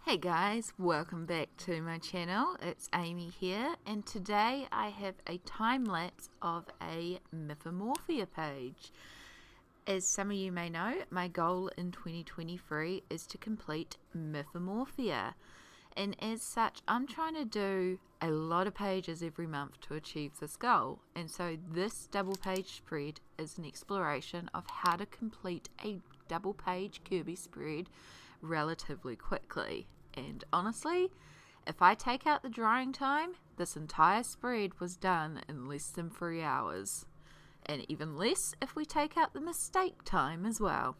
Hey guys, welcome back to my channel. It's Amy here, and today I have a time lapse of a Mythomorphia page. As some of you may know, my goal in 2023 is to complete Mythomorphia, and as such I'm trying to do a lot of pages every month to achieve this goal. And so this double page spread is an exploration of how to complete a double page Kerby spread relatively quickly. And honestly, if I take out the drying time, this entire spread was done in less than 3 hours. And even less if we take out the mistake time as well.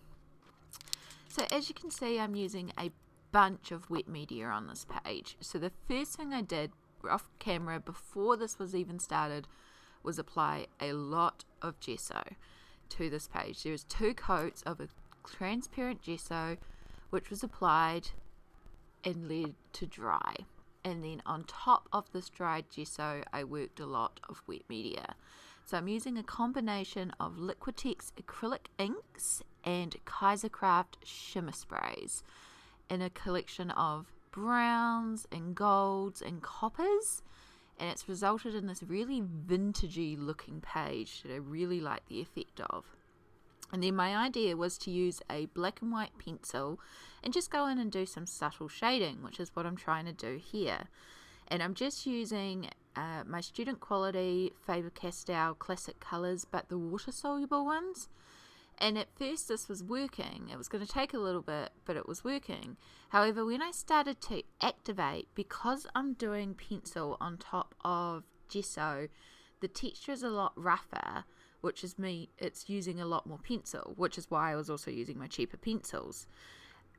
So as you can see, I'm using a bunch of wet media on this page. So the first thing I did off camera before this was even started was apply a lot of gesso to this page. There was 2 coats of a transparent gesso which was applied and led to dry, and then on top of this dried gesso I worked a lot of wet media. So I'm using a combination of Liquidtex acrylic inks and Kaisercraft shimmer sprays in a collection of browns and golds and coppers, and it's resulted in this really vintagey looking page that I really like the effect of. And then my idea was to use a black and white pencil and just go in and do some subtle shading, which is what I'm trying to do here. And I'm just using my student quality Faber-Castell classic colours, but the water soluble ones. And at first this was working. It was going to take a little bit, but it was working. However, when I started to activate, because I'm doing pencil on top of gesso, the texture is a lot rougher, which is it's using a lot more pencil, which is why I was also using my cheaper pencils.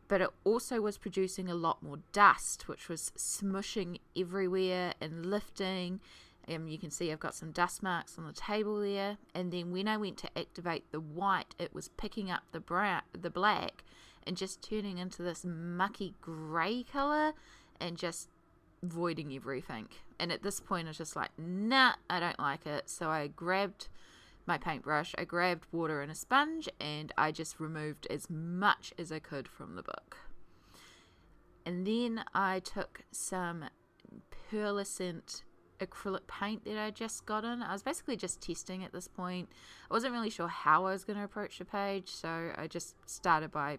But it also was producing a lot more dust, which was smushing everywhere and lifting. You can see I've got some dust marks on the table there. And then when I went to activate the white, it was picking up the black and just turning into this mucky grey colour and just voiding everything. And at this point I was just like, nah, I don't like it. So I grabbed my paintbrush, I grabbed water and a sponge, and I just removed as much as I could from the book. And then I took some pearlescent acrylic paint that I just got in. I was basically just testing at this point. I wasn't really sure how I was going to approach the page, so I just started by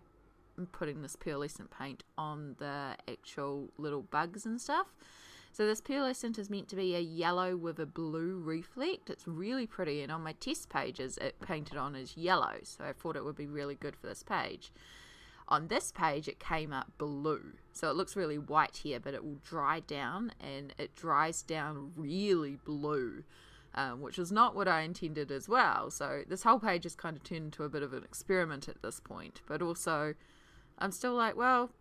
putting this pearlescent paint on the actual little bugs and stuff. So this pearlescent is meant to be a yellow with a blue reflect. It's really pretty, and on my test pages it painted on as yellow, so I thought it would be really good for this page. On this page it came up blue, so it looks really white here, but it will dry down, and it dries down really blue, which was not what I intended as well. So this whole page has kind of turned into a bit of an experiment at this point, but also I'm still like, well,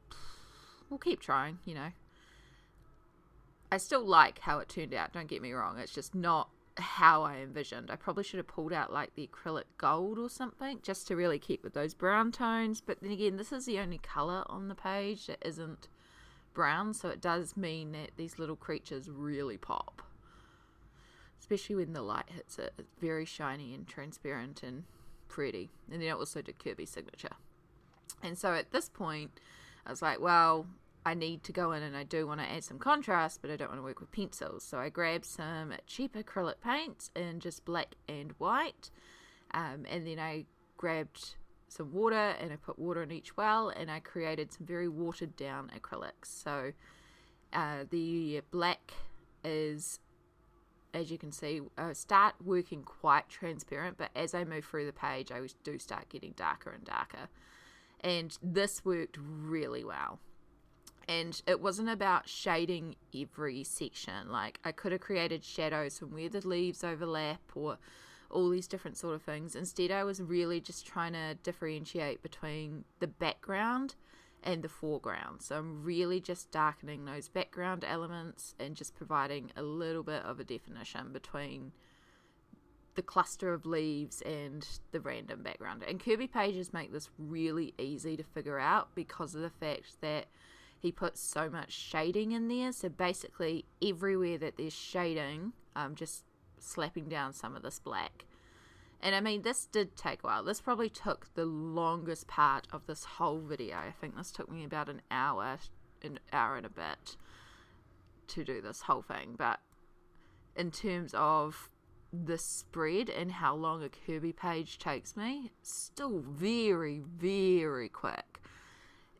we'll keep trying, you know. I still like how it turned out, don't get me wrong, it's just not how I envisioned. I probably should have pulled out like the acrylic gold or something just to really keep with those brown tones, but then again, this is the only colour on the page that isn't brown, so it does mean that these little creatures really pop, especially when the light hits it. It's very shiny and transparent and pretty. And then I also did Kerby's signature. And so at this point I was like, well, I need to go in and I do want to add some contrast, but I don't want to work with pencils. So I grabbed some cheap acrylic paints in just black and white, and then I grabbed some water and I put water in each well, and I created some very watered down acrylics. So the black is, as you can see, start working quite transparent, but as I move through the page I do start getting darker and darker, and this worked really well. And it wasn't about shading every section. Like, I could have created shadows from where the leaves overlap or all these different sort of things. Instead, I was really just trying to differentiate between the background and the foreground. So I'm really just darkening those background elements and just providing a little bit of a definition between the cluster of leaves and the random background. And Kerby pages make this really easy to figure out because of the fact that he puts so much shading in there. So basically everywhere that there's shading, I'm just slapping down some of this black. And I mean, this did take a while. This probably took the longest part of this whole video. I think this took me about an hour an hour and a bit to do this whole thing, but in terms of the spread and how long a Kerby page takes me, still very, very quick,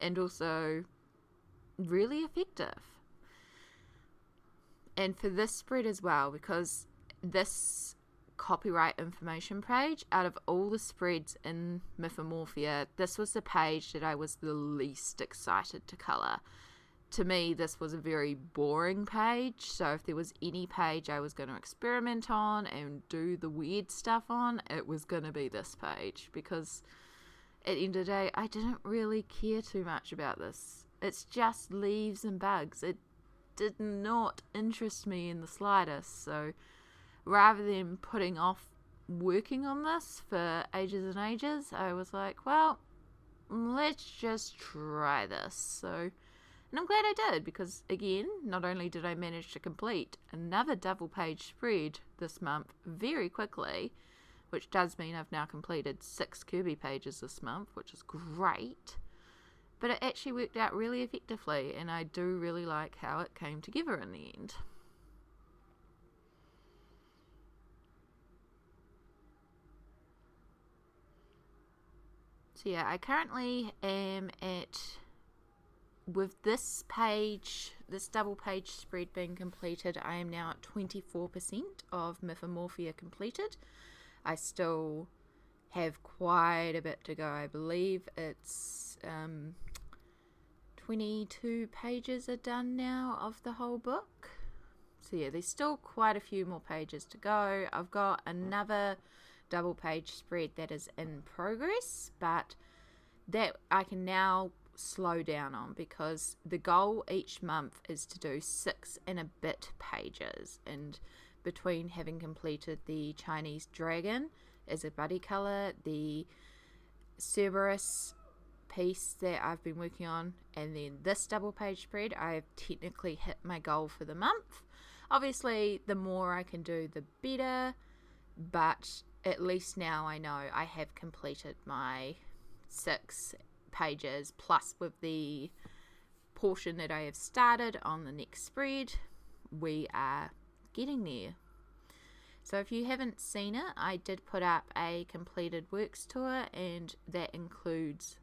and also really effective. And for this spread as well, because this copyright information page, out of all the spreads in Mythomorphia, this was the page that I was the least excited to colour. To me, this was a very boring page, so if there was any page I was going to experiment on and do the weird stuff on, it was going to be this page, because at the end of the day, I didn't really care too much about this. It's just leaves and bugs. It did not interest me in the slightest, so rather than putting off working on this for ages and ages, I was like, well, let's just try this. So, and I'm glad I did, because again, not only did I manage to complete another double page spread this month very quickly, which does mean I've now completed 6 Kerby pages this month, which is great, but it actually worked out really effectively, and I do really like how it came together in the end. So yeah, I currently am with this page, this double page spread being completed, I am now at 24% of Mythomorphia completed. I still have quite a bit to go. I believe it's 22 pages are done now of the whole book. So yeah, there's still quite a few more pages to go. I've got another double page spread that is in progress, but that I can now slow down on, because the goal each month is to do 6 and a bit pages, and between having completed the Chinese dragon as a buddy colour, the Cerberus piece that I've been working on, and then this double page spread, I have technically hit my goal for the month. Obviously the more I can do the better, but at least now I know I have completed my 6 pages, plus with the portion that I have started on the next spread, we are getting there. So if you haven't seen it, I did put up a completed works tour, and that includes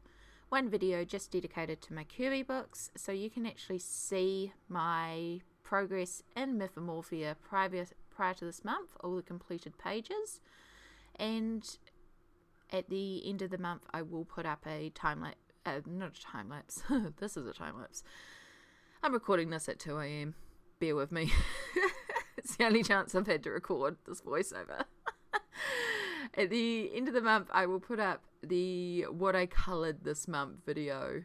one video just dedicated to my Kerby books, so you can actually see my progress in Mythomorphia prior to this month, all the completed pages. And at the end of the month, I will put up a time-lapse, not a time-lapse, this is a time-lapse. I'm recording this at 2 a.m, bear with me. It's the only chance I've had to record this voiceover. At the end of the month, I will put up the what I coloured this month video,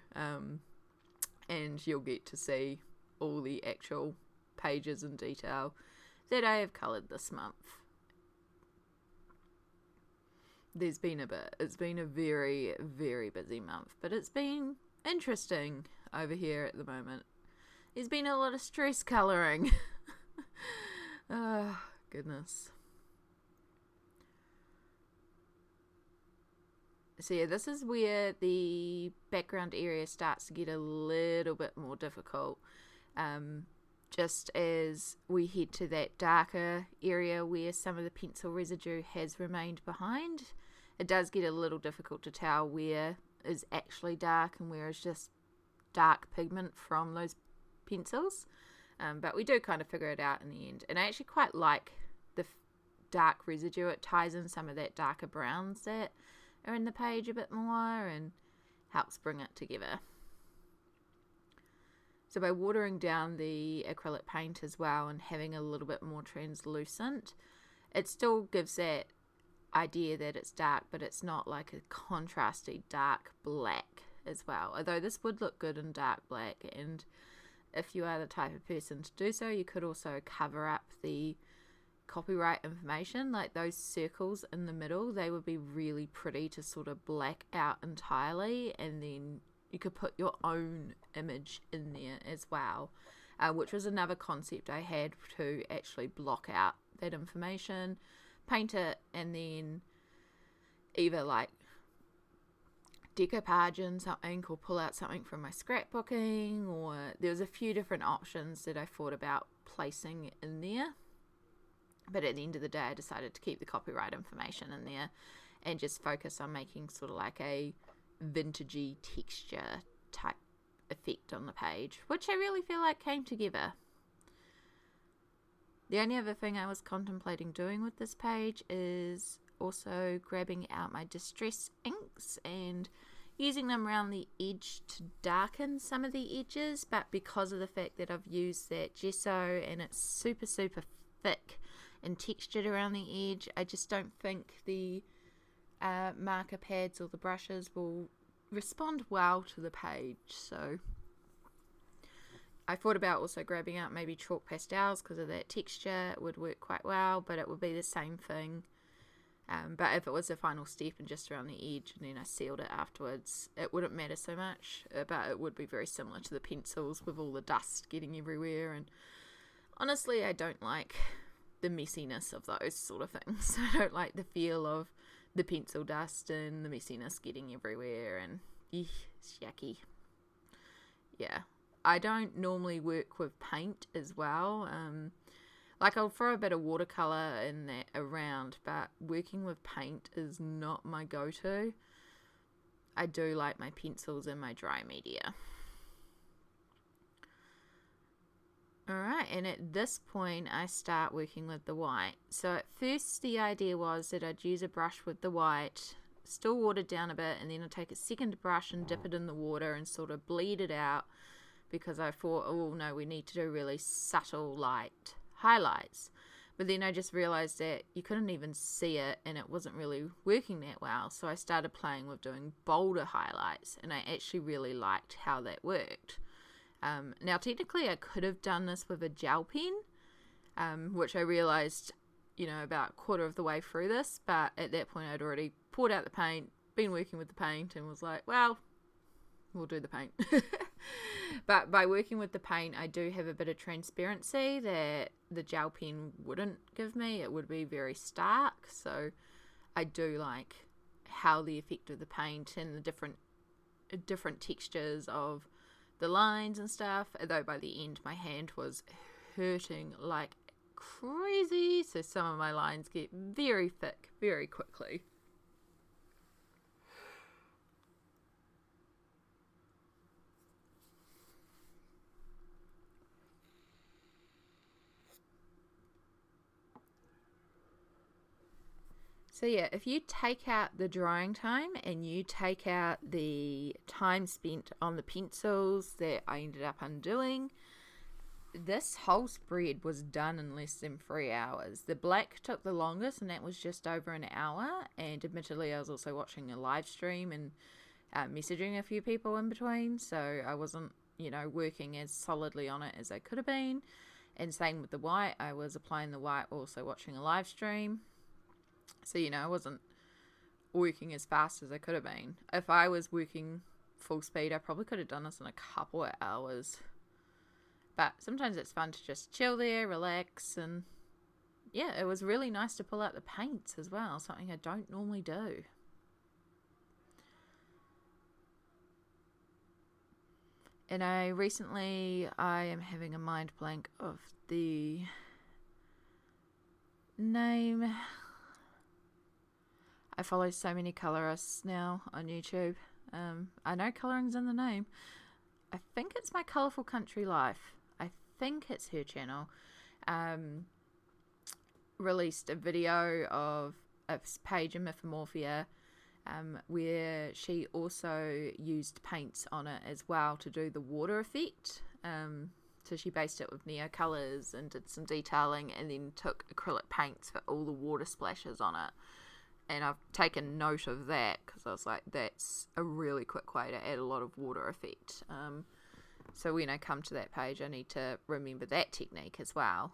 and you'll get to see all the actual pages in detail that I have coloured this month. There's been a bit. It's been a very, very busy month, but it's been interesting over here at the moment. There's been a lot of stress colouring. Oh, goodness. So yeah, this is where the background area starts to get a little bit more difficult. Just as we head to that darker area where some of the pencil residue has remained behind, it does get a little difficult to tell where is actually dark and where is just dark pigment from those pencils. But we do kind of figure it out in the end. And I actually quite like the dark residue. It ties in some of that darker browns that are in the page a bit more and helps bring it together. So by watering down the acrylic paint as well and having a little bit more translucent, it still gives that idea that it's dark, but it's not like a contrasty dark black as well. Although this would look good in dark black, and if you are the type of person to do so, you could also cover up the copyright information, like those circles in the middle. They would be really pretty to sort of black out entirely, and then you could put your own image in there as well, which was another concept I had, to actually block out that information, paint it, and then either like decoupage in something or pull out something from my scrapbooking, or there was a few different options that I thought about placing in there. But at the end of the day, I decided to keep the copyright information in there and just focus on making sort of like a vintagey texture type effect on the page, which I really feel like came together. The only other thing I was contemplating doing with this page is also grabbing out my distress inks and using them around the edge to darken some of the edges, but because of the fact that I've used that gesso and it's super thick and textured around the edge, I just don't think the marker pads or the brushes will respond well to the page. So I thought about also grabbing out maybe chalk pastels because of that texture. It would work quite well, but it would be the same thing. But if it was the final step and just around the edge and then I sealed it afterwards, it wouldn't matter so much, but it would be very similar to the pencils with all the dust getting everywhere. And honestly, I don't like the messiness of those sort of things. I don't like the feel of the pencil dust and the messiness getting everywhere, and it's yucky. Yeah, I don't normally work with paint as well. Like I'll throw a bit of watercolor in that around, but working with paint is not my go-to. I do like my pencils and my dry media. Alright, and at this point I start working with the white. So at first the idea was that I'd use a brush with the white, still watered down a bit, and then I'd take a second brush and dip it in the water and sort of bleed it out, because I thought, oh no, we need to do really subtle light highlights. But then I just realized that you couldn't even see it and it wasn't really working that well, so I started playing with doing bolder highlights, and I actually really liked how that worked. Now technically I could have done this with a gel pen, which I realized, you know, about a quarter of the way through this, but at that point I'd already poured out the paint, been working with the paint, and was like, well, we'll do the paint. But by working with the paint, I do have a bit of transparency that the gel pen wouldn't give me. It would be very stark, so I do like how the effect of the paint and the different textures of the lines and stuff, although by the end my hand was hurting like crazy, so some of my lines get very thick very quickly. So yeah, if you take out the drying time and you take out the time spent on the pencils that I ended up undoing, this whole spread was done in less than 3 hours. The black took the longest, and that was just over an hour, and admittedly I was also watching a live stream and messaging a few people in between, so I wasn't, you know, working as solidly on it as I could have been. And same with the white, I was applying the white also watching a live stream. So, you know, I wasn't working as fast as I could have been. If I was working full speed, I probably could have done this in a couple of hours. But sometimes it's fun to just chill there, relax, and yeah, it was really nice to pull out the paints as well, something I don't normally do. And I am having a mind blank of the name. I follow so many colorists now on YouTube. I know coloring's in the name. I think it's My Colourful Country Life. I think it's her channel. Released a video of a page in Mythomorphia where she also used paints on it as well to do the water effect. So she based it with Neo colours and did some detailing, and then took acrylic paints for all the water splashes on it. And I've taken note of that because I was like, that's a really quick way to add a lot of water effect. So when I come to that page, I need to remember that technique as well,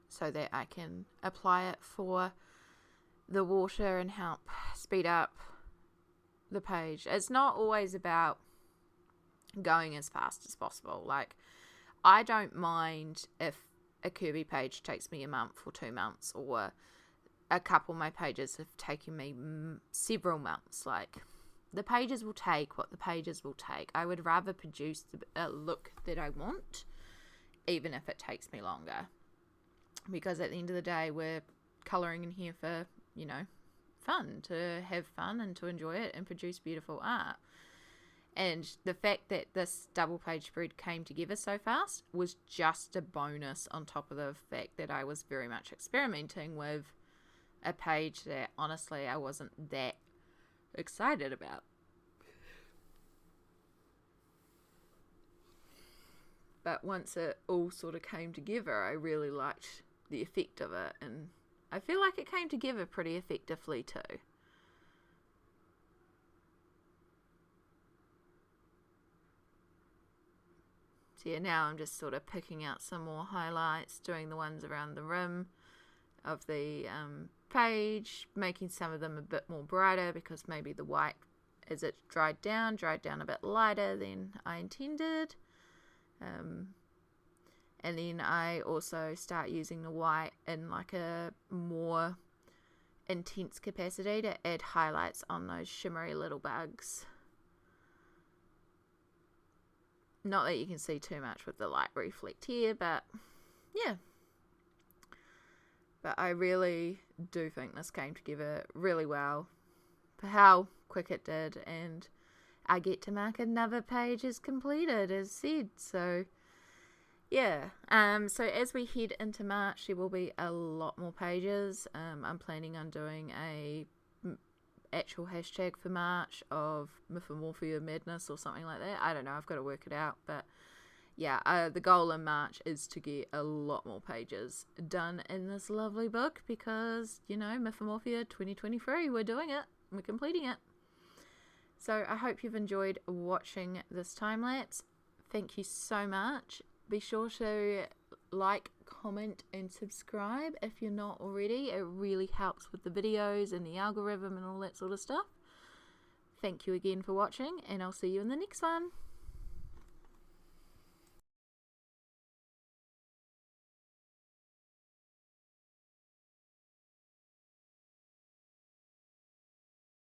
so that I can apply it for the water and help speed up the page. It's not always about going as fast as possible. Like, I don't mind if a Kerby page takes me a month or 2 months, or a couple of my pages have taken me several months. Like, the pages will take what the pages will take. I would rather produce a look that I want, even if it takes me longer. Because at the end of the day, we're colouring in here for, you know, fun, to have fun and to enjoy it and produce beautiful art. And the fact that this double page spread came together so fast was just a bonus on top of the fact that I was very much experimenting with a page that honestly I wasn't that excited about. But once it all sort of came together, I really liked the effect of it, and I feel like it came together pretty effectively too. So yeah, now I'm just sort of picking out some more highlights, doing the ones around the rim of the page, making some of them a bit more brighter because maybe the white, as it dried down a bit lighter than I intended. And then I also start using the white in like a more intense capacity to add highlights on those shimmery little bugs. Not that you can see too much with the light reflect here, but yeah. But I really do think this came together really well for how quick it did, and I get to mark another page as completed, as said. So yeah, so as we head into March, there will be a lot more pages. I'm planning on doing a actual hashtag for March of Mythomorphia Madness or something like that. I don't know, I've got to work it out, but yeah, the goal in March is to get a lot more pages done in this lovely book because, you know, Mythomorphia 2023, we're doing it, we're completing it. So I hope you've enjoyed watching this time lapse. Thank you so much. Be sure to like, comment and subscribe if you're not already. It really helps with the videos and the algorithm and all that sort of stuff. Thank you again for watching, and I'll see you in the next one.